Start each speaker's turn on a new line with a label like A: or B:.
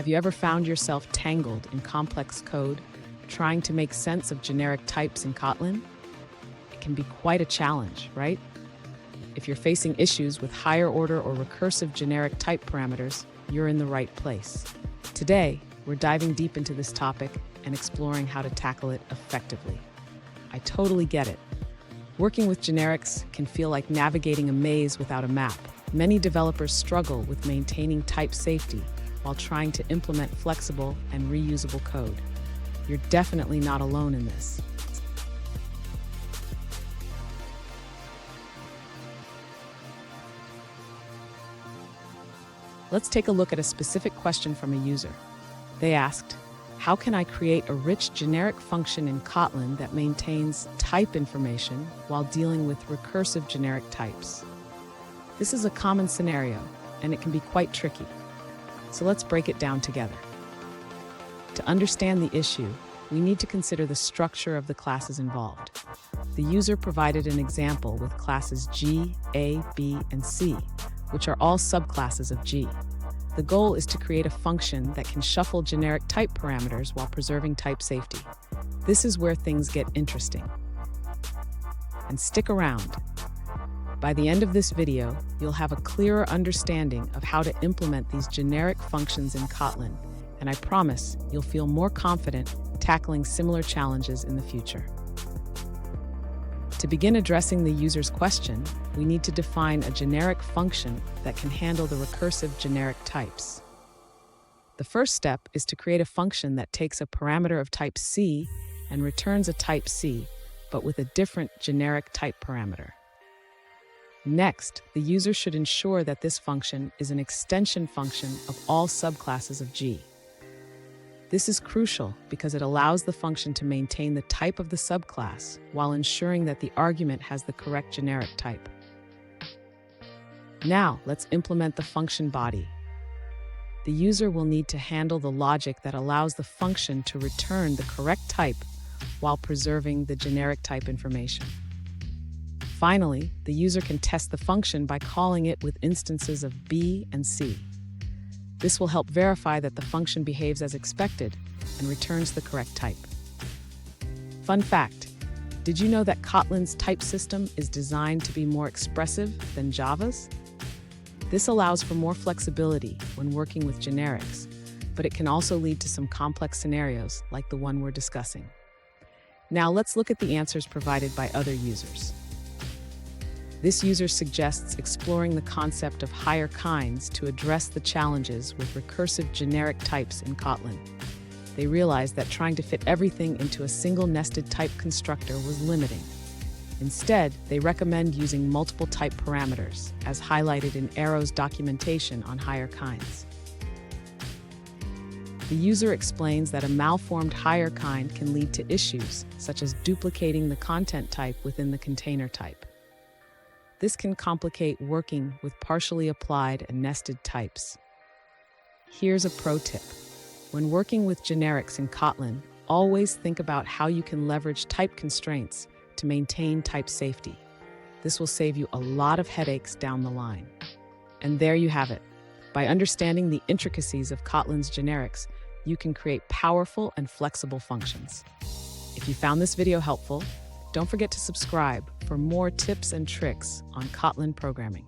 A: Have you ever found yourself tangled in complex code, trying to make sense of generic types in Kotlin? It can be quite a challenge, right? If you're facing issues with higher order or recursive generic type parameters, you're in the right place. Today, we're diving deep into this topic and exploring how to tackle it effectively. I totally get it. Working with generics can feel like navigating a maze without a map. Many developers struggle with maintaining type safety while trying to implement flexible and reusable code. You're definitely not alone in this. Let's take a look at a specific question from a user. They asked, how can I create a rich generic function in Kotlin that maintains type information while dealing with recursive generic types? This is a common scenario, and it can be quite tricky. So let's break it down together. To understand the issue, we need to consider the structure of the classes involved. The user provided an example with classes G, A, B, and C, which are all subclasses of G. The goal is to create a function that can shuffle generic type parameters while preserving type safety. This is where things get interesting. And stick around. By the end of this video, you'll have a clearer understanding of how to implement these generic functions in Kotlin, and I promise you'll feel more confident tackling similar challenges in the future. To begin addressing the user's question, we need to define a generic function that can handle the recursive generic types. The first step is to create a function that takes a parameter of type C and returns a type C, but with a different generic type parameter. Next, the user should ensure that this function is an extension function of all subclasses of G. This is crucial because it allows the function to maintain the type of the subclass while ensuring that the argument has the correct generic type. Now, let's implement the function body. The user will need to handle the logic that allows the function to return the correct type while preserving the generic type information. Finally, the user can test the function by calling it with instances of B and C. This will help verify that the function behaves as expected and returns the correct type. Fun fact, did you know that Kotlin's type system is designed to be more expressive than Java's? This allows for more flexibility when working with generics, but it can also lead to some complex scenarios like the one we're discussing. Now let's look at the answers provided by other users. This user suggests exploring the concept of higher kinds to address the challenges with recursive generic types in Kotlin. They realized that trying to fit everything into a single nested type constructor was limiting. Instead, they recommend using multiple type parameters, as highlighted in Arrow's documentation on higher kinds. The user explains that a malformed higher kind can lead to issues, such as duplicating the content type within the container type. This can complicate working with partially applied and nested types. Here's a pro tip. When working with generics in Kotlin, always think about how you can leverage type constraints to maintain type safety. This will save you a lot of headaches down the line. And there you have it. By understanding the intricacies of Kotlin's generics, you can create powerful and flexible functions. If you found this video helpful, don't forget to subscribe for more tips and tricks on Kotlin programming.